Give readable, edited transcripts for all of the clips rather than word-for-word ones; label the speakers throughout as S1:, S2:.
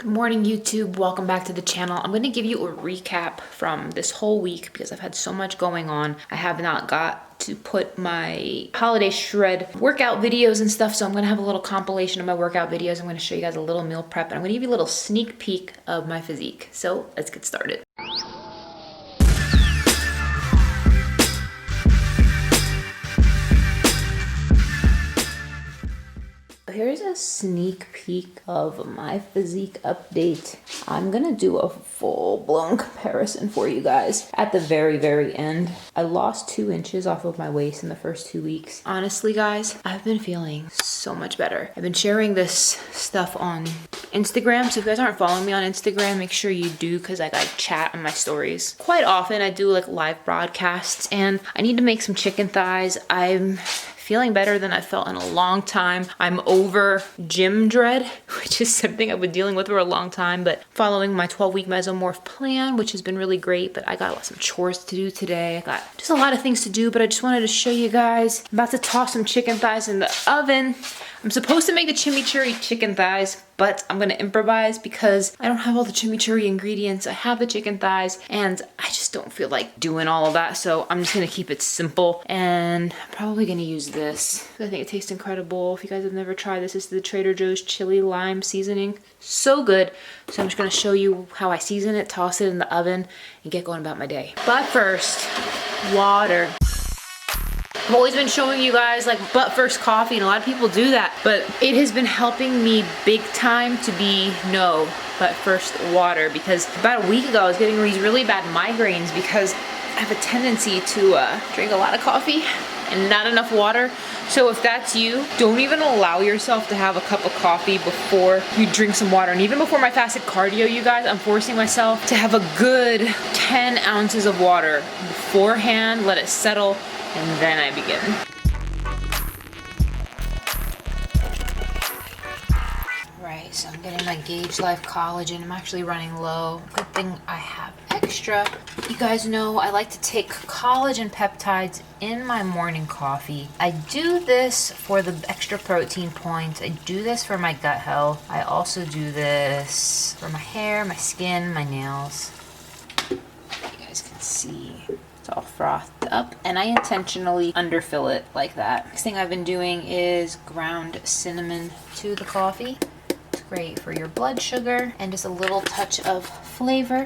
S1: Good morning, YouTube. Welcome back to the channel. I'm going to give you a recap from this whole week because I've had so much going on. I have not got to put my holiday shred workout videos and stuff, so I'm going to have a little compilation of my workout videos. I'm going to show you guys a little meal prep, and I'm going to give you a little sneak peek of my physique. So let's get started. Here's a sneak peek of my physique update. I'm gonna do a full-blown comparison for you guys at the very end. I lost 2 inches off of my waist in the first 2 weeks. Honestly, guys, I've been feeling so much better. I've been sharing this stuff on Instagram, so if you guys aren't following me on Instagram, make sure you do, because I chat on my stories quite often. I do like live broadcasts, and I need to make some chicken thighs. I'm feeling better than I felt in a long time. I'm over gym dread, which is something I've been dealing with for a long time, but following my 12-week mesomorph plan, which has been really great, but I got some chores to do today. I got just a lot of things to do, but I just wanted to show you guys. I'm about to toss some chicken thighs in the oven. I'm supposed to make the chimichurri chicken thighs, but I'm gonna improvise because I don't have all the chimichurri ingredients. I have the chicken thighs, and I just don't feel like doing all of that, so I'm just gonna keep it simple, and I'm probably gonna use this. I think it tastes incredible. If you guys have never tried this, this is the Trader Joe's chili lime seasoning. So good. So I'm just gonna show you how I season it, toss it in the oven, and get going about my day. But first, water. I've always been showing you guys like butt first coffee, and a lot of people do that, but it has been helping me big time to be no butt first water, because about a week ago I was getting these really bad migraines because I have a tendency to drink a lot of coffee and not enough water. So if that's you, don't even allow yourself to have a cup of coffee before you drink some water. And even before my fasted cardio, you guys, I'm forcing myself to have a good 10 ounces of water beforehand, let it settle, and then I begin. Right, so I'm getting my Gauge Life collagen. I'm actually running low. Good thing I have extra. You guys know I like to take collagen peptides in my morning coffee. I do this for the extra protein points. I do this for my gut health. I also do this for my hair, my skin, my nails. You guys can see. It's all frothed up, and I intentionally underfill it like that. Next thing I've been doing is ground cinnamon to the coffee. It's great for your blood sugar and just a little touch of flavor.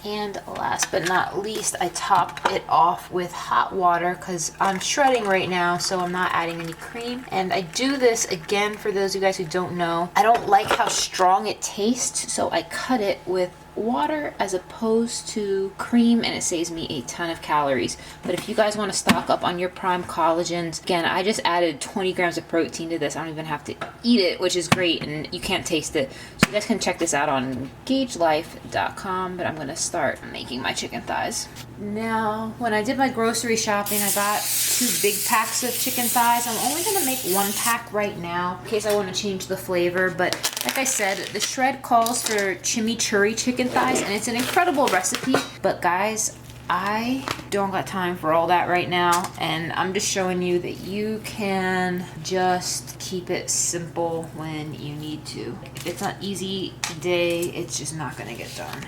S1: And last but not least, I top it off with hot water because I'm shredding right now, so I'm not adding any cream. And I do this, again, for those of you guys who don't know, I don't like how strong it tastes, so I cut it with water as opposed to cream, and it saves me a ton of calories. But if you guys want to stock up on your prime collagens, again, I just added 20 grams of protein to this. I don't even have to eat it, which is great, and you can't taste it. So you guys can check this out on gagelife.com, but I'm going to start making my chicken thighs. Now, when I did my grocery shopping, I got 2 big packs of chicken thighs. I'm only going to make 1 pack right now in case I want to change the flavor, but like I said, the shred calls for chimichurri chicken thighs, and it's an incredible recipe, but guys, I don't got time for all that right now, and I'm just showing you that you can just keep it simple when you need to. If it's not easy today, it's just not gonna get done.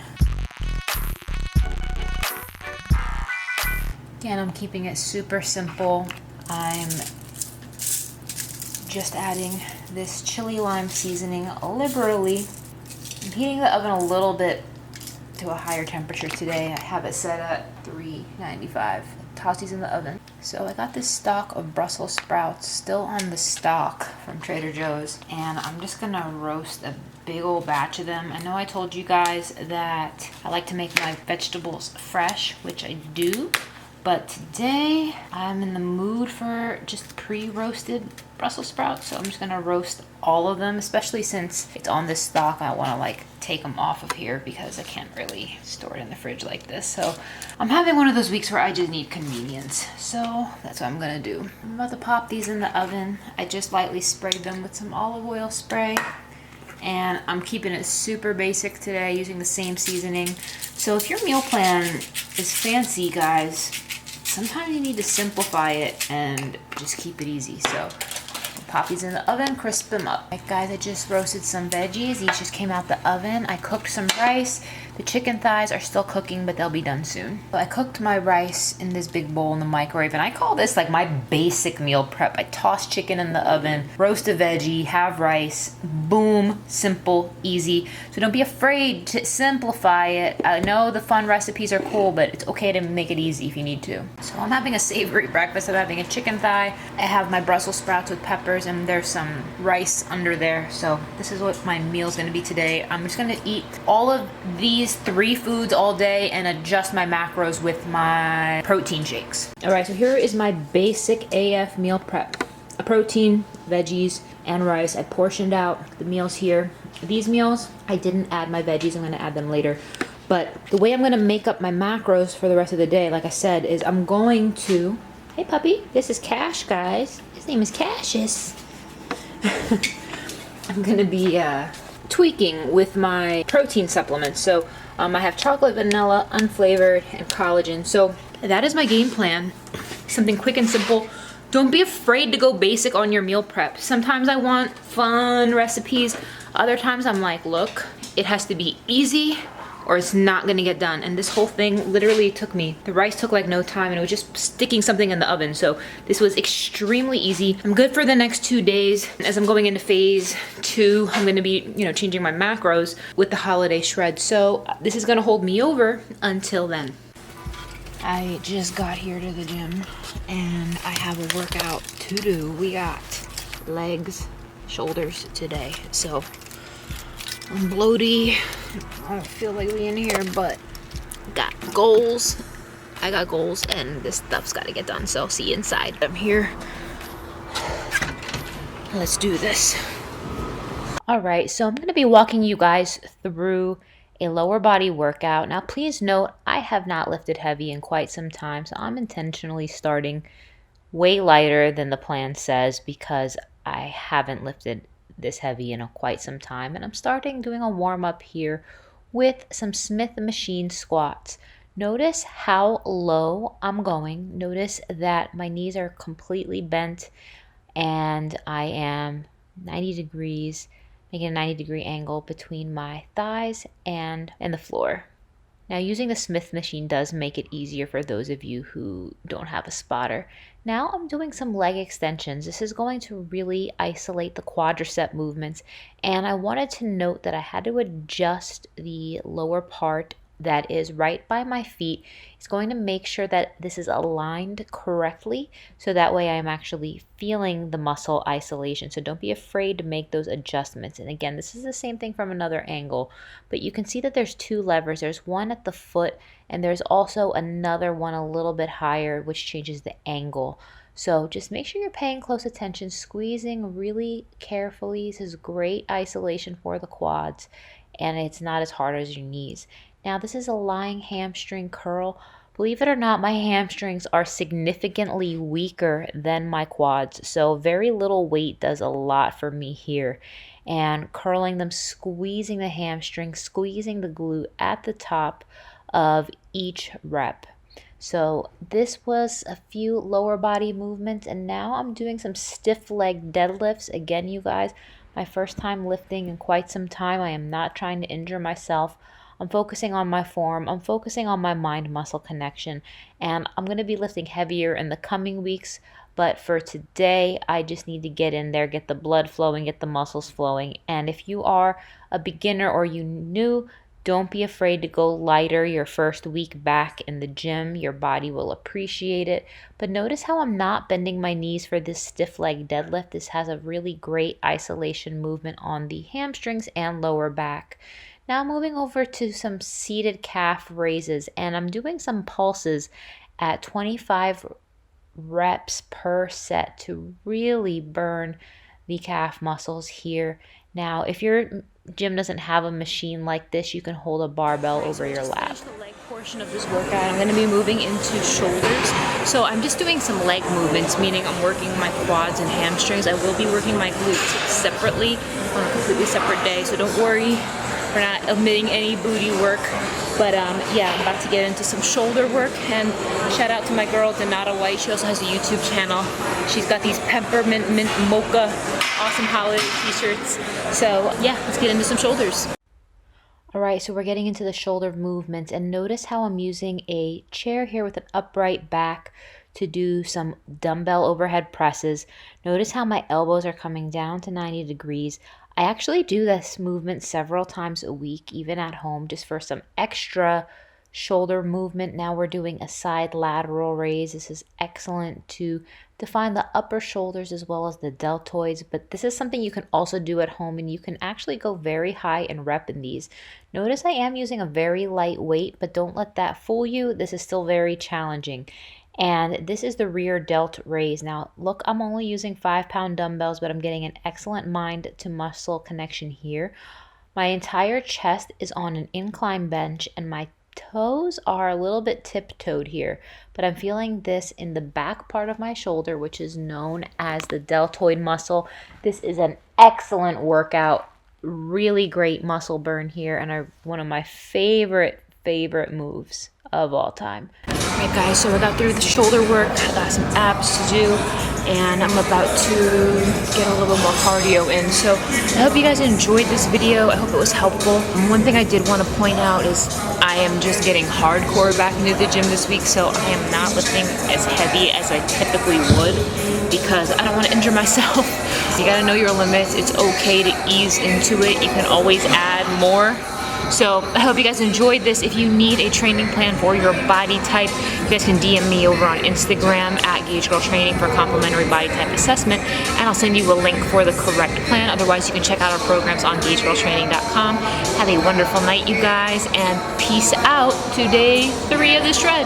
S1: Again, I'm keeping it super simple. I'm just adding this chili lime seasoning liberally. I'm heating the oven a little bit to a higher temperature today. I have it set at 395. Toss these in the oven. So I got this stock of Brussels sprouts still on the stock from Trader Joe's, and I'm just gonna roast a big old batch of them. I know I told you guys that I like to make my vegetables fresh, which I do, but today I'm in the mood for just pre-roasted Brussels sprouts, so I'm just gonna roast all of them, especially since it's on this stock. I wanna like take them off of here because I can't really store it in the fridge like this. So I'm having one of those weeks where I just need convenience. So that's what I'm gonna do. I'm about to pop these in the oven. I just lightly sprayed them with some olive oil spray, and I'm keeping it super basic today using the same seasoning. So if your meal plan is fancy, guys, sometimes you need to simplify it and just keep it easy. So pop these in the oven, crisp them up. Alright guys, I just roasted some veggies. These just came out the oven. I cooked some rice. The chicken thighs are still cooking, but they'll be done soon. So I cooked my rice in this big bowl in the microwave, and I call this like my basic meal prep. I toss chicken in the oven, roast a veggie, have rice, boom, simple, easy. So don't be afraid to simplify it. I know the fun recipes are cool, but it's okay to make it easy if you need to. So I'm having a savory breakfast. I'm having a chicken thigh. I have my Brussels sprouts with peppers, and there's some rice under there. So this is what my meal is gonna be today. I'm just gonna eat all of these 3 foods all day and adjust my macros with my protein shakes. All right, so here is my basic AF meal prep. A protein, veggies, and rice. I portioned out the meals here. These meals, I didn't add my veggies. I'm gonna add them later. But the way I'm gonna make up my macros for the rest of the day, like I said, is I'm going to, hey puppy, this is Cash, guys. His name is Cassius. I'm gonna be tweaking with my protein supplements. So I have chocolate, vanilla, unflavored, and collagen. So that is my game plan. Something quick and simple. Don't be afraid to go basic on your meal prep. Sometimes I want fun recipes. Other times I'm like, look, it has to be easy or it's not gonna get done. And this whole thing literally took me, the rice took like no time, and it was just sticking something in the oven. So this was extremely easy. I'm good for the next 2 days. As I'm going into phase 2, I'm gonna be, changing my macros with the holiday shred. So this is gonna hold me over until then. I just got here to the gym and I have a workout to do. We got legs, shoulders today. So I'm bloaty. I don't feel like being here, but got goals. I got goals and this stuff's got to get done. So see you inside. I'm here. Let's do this. All right, so I'm going to be walking you guys through a lower body workout. Now, please note, I have not lifted heavy in quite some time, so I'm intentionally starting way lighter than the plan says because I haven't lifted this heavy in quite some time, and I'm starting doing a warm-up here with some Smith machine squats. Notice how low I'm going. Notice that my knees are completely bent and I am 90 degrees, making a 90-degree angle between my thighs and the floor. Now, using the Smith machine does make it easier for those of you who don't have a spotter. Now I'm doing some leg extensions. This is going to really isolate the quadricep movements, and I wanted to note that I had to adjust the lower part that is right by my feet. It's going to make sure that this is aligned correctly, so that way I'm actually feeling the muscle isolation. So don't be afraid to make those adjustments. And again, this is the same thing from another angle, but you can see that there's 2 levers. There's one at the foot, and there's also another one a little bit higher, which changes the angle. So just make sure you're paying close attention, squeezing really carefully. This is great isolation for the quads, and it's not as hard as your knees. Now, this is a lying hamstring curl. Believe it or not, my hamstrings are significantly weaker than my quads, so very little weight does a lot for me here. And curling them, squeezing the hamstring, squeezing the glute at the top of each rep. So this was a few lower body movements, and now I'm doing some stiff leg deadlifts. Again, you guys, my first time lifting in quite some time. I am not trying to injure myself. I'm focusing on my form. I'm focusing on my mind-muscle connection, and I'm going to be lifting heavier in the coming weeks. But for today, I just need to get in there, get the blood flowing, get the muscles flowing. And if you are a beginner or you new, don't be afraid to go lighter your first week back in the gym. Your body will appreciate it. But notice how I'm not bending my knees for this stiff leg deadlift. This has a really great isolation movement on the hamstrings and lower back. Now moving over to some seated calf raises, and I'm doing some pulses at 25 reps per set to really burn the calf muscles here. Now, if your gym doesn't have a machine like this, you can hold a barbell over your lap. The leg portion of this workout, I'm going to be moving into shoulders. So I'm just doing some leg movements, meaning I'm working my quads and hamstrings. I will be working my glutes separately on a completely separate day, so don't worry. We're not omitting any booty work, but yeah, I'm about to get into some shoulder work. And shout out to my girl Donata White. She also has a YouTube channel. She's got these peppermint mint mocha awesome holiday t-shirts. So yeah, let's get into some shoulders. All right, so we're getting into the shoulder movements, and notice how I'm using a chair here with an upright back to do some dumbbell overhead presses. Notice how my elbows are coming down to 90 degrees. I actually do this movement several times a week, even at home, just for some extra shoulder movement. Now we're doing a side lateral raise. This is excellent to define the upper shoulders as well as the deltoids, but this is something you can also do at home, and you can actually go very high in rep in these. Notice I am using a very light weight, but don't let that fool you. This is still very challenging. And this is the rear delt raise. Now look, I'm only using 5-pound dumbbells, but I'm getting an excellent mind to muscle connection here. My entire chest is on an incline bench, and my toes are a little bit tiptoed here, but I'm feeling this in the back part of my shoulder, which is known as the deltoid muscle. This is an excellent workout, really great muscle burn here, and one of my favorite moves of all time. All right guys, so I got through the shoulder work, I got some abs to do, and I'm about to get a little bit more cardio in. So I hope you guys enjoyed this video. I hope it was helpful. One thing I did want to point out is I am just getting hardcore back into the gym this week, so I am not lifting as heavy as I typically would because I don't want to injure myself. You gotta know your limits. It's okay to ease into it. You can always add more. So I hope you guys enjoyed this. If you need a training plan for your body type, you guys can DM me over on Instagram at Gauge Girl Training for a complimentary body type assessment, and I'll send you a link for the correct plan. Otherwise, you can check out our programs on GaugeGirlTraining.com. Have a wonderful night, you guys, and peace out to day 3 of the shred.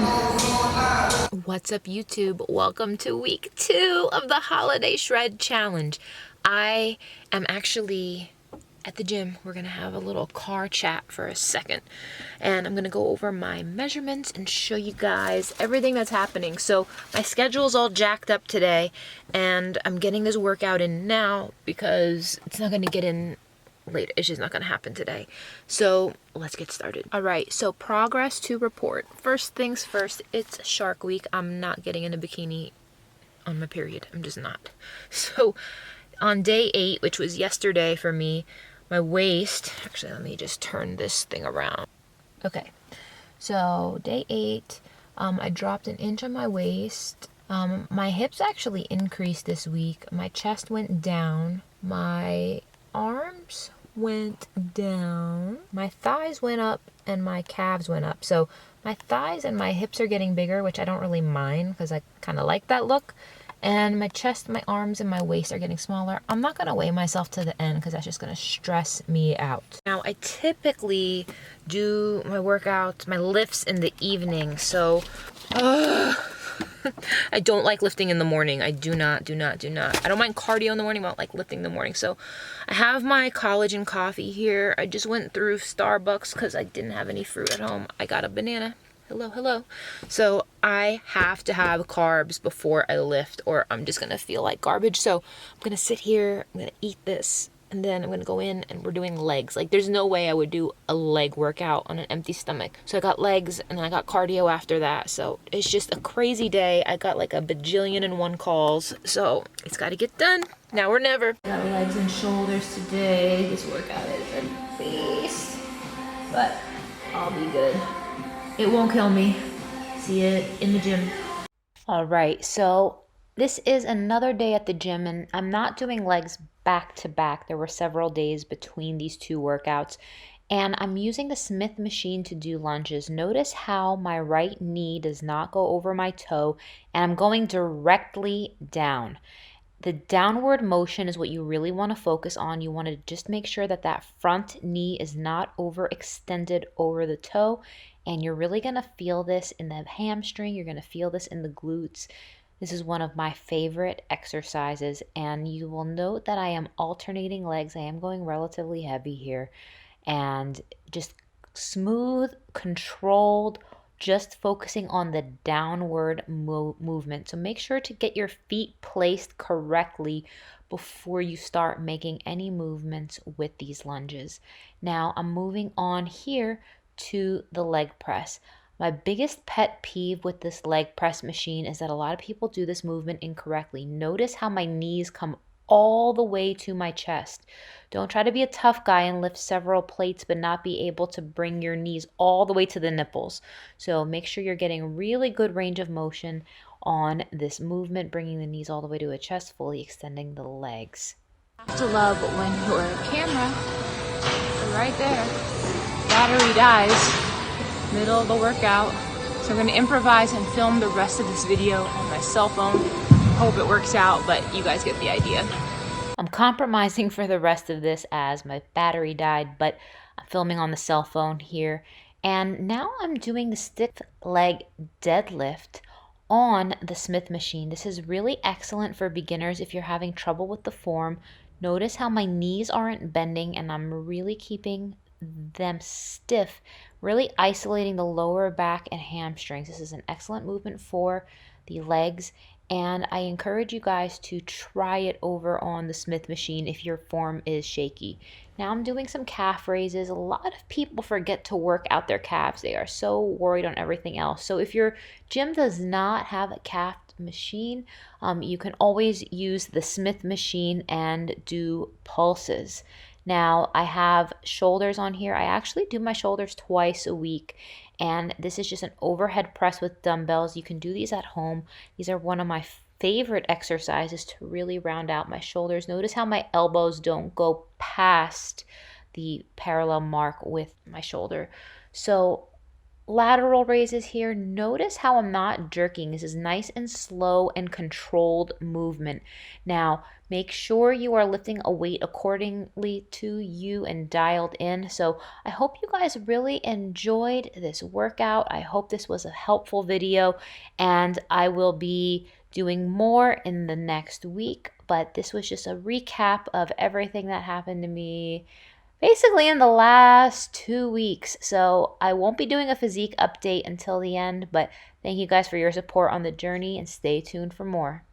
S1: What's up, YouTube? Welcome to week 2 of the Holiday Shred Challenge. I am actually at the gym. We're gonna have a little car chat for a second, and I'm gonna go over my measurements and show you guys everything that's happening. So my schedule's all jacked up today, and I'm getting this workout in now because it's not gonna get in later. It's just not gonna happen today. So let's get started. All right, so progress to report. First things first, it's Shark Week. I'm not getting in a bikini on my period. I'm just not. So on day 8, which was yesterday for me, my waist, actually let me just turn this thing around. Okay, so day 8, I dropped 1 inch on my waist. My hips actually increased this week. My chest went down. My arms went down. My thighs went up and my calves went up. So my thighs and my hips are getting bigger, which I don't really mind because I kind of like that look. And my chest, my arms, and my waist are getting smaller. I'm not going to weigh myself to the end because that's just going to stress me out. Now, I typically do my workouts, my lifts in the evening. So, I don't like lifting in the morning. I do not. I don't mind cardio in the morning, but I don't like lifting in the morning. So, I have my collagen coffee here. I just went through Starbucks because I didn't have any fruit at home. I got a banana. Hello. So I have to have carbs before I lift or I'm just going to feel like garbage. So I'm going to sit here, I'm going to eat this, and then I'm going to go in and we're doing legs. Like there's no way I would do a leg workout on an empty stomach. So I got legs and then I got cardio after that. So it's just a crazy day. I got like a bajillion and 1 calls. So it's got to get done. Now or never. Got legs and shoulders today. This workout is a beast, but I'll be good. It won't kill me. See it in the gym. All right, so this is another day at the gym, and I'm not doing legs back to back. There were several days between these 2 workouts, and I'm using the Smith machine to do lunges. Notice how my right knee does not go over my toe, and I'm going directly down. The downward motion is what you really want to focus on. You want to just make sure that that front knee is not overextended over the toe. And you're really going to feel this in the hamstring. You're going to feel this in the glutes. This is one of my favorite exercises. And you will note that I am alternating legs. I am going relatively heavy here. And just smooth, controlled, just focusing on the downward movement. So make sure to get your feet placed correctly before you start making any movements with these lunges. Now I'm moving on here to the leg press. My biggest pet peeve with this leg press machine is that a lot of people do this movement incorrectly. Notice how my knees come all the way to my chest. Don't try to be a tough guy and lift several plates but not be able to bring your knees all the way to the nipples. So make sure you're getting really good range of motion on this movement, bringing the knees all the way to a chest, fully extending the legs.
S2: I have to love when your camera, right there, battery dies, middle of the workout. So I'm going to improvise and film the rest of this video on my cell phone. Hope it works out, but you guys get the idea.
S1: I'm compromising for the rest of this as my battery died, but I'm filming on the cell phone here. And now I'm doing the stiff leg deadlift on the Smith machine. This is really excellent for beginners if you're having trouble with the form. Notice how my knees aren't bending and I'm really keeping them stiff, really isolating the lower back and hamstrings. This is an excellent movement for the legs, and I encourage you guys to try it over on the Smith machine if your form is shaky. Now I'm doing some calf raises. A lot of people forget to work out their calves. They are so worried on everything else. So if your gym does not have a calf machine, you can always use the Smith machine and do pulses. Now I have shoulders on here. I actually do my shoulders twice a week, and this is just an overhead press with dumbbells. You can do these at home. These are one of my favorite exercises to really round out my shoulders. Notice how my elbows don't go past the parallel mark with my shoulder. So lateral raises here. Notice how I'm not jerking. This is nice and slow and controlled movement. Now, make sure you are lifting a weight accordingly to you and dialed in. So I hope you guys really enjoyed this workout. I hope this was a helpful video, and I will be doing more in the next week. But this was just a recap of everything that happened to me basically in the last 2 weeks. So I won't be doing a physique update until the end, but thank you guys for your support on the journey and stay tuned for more.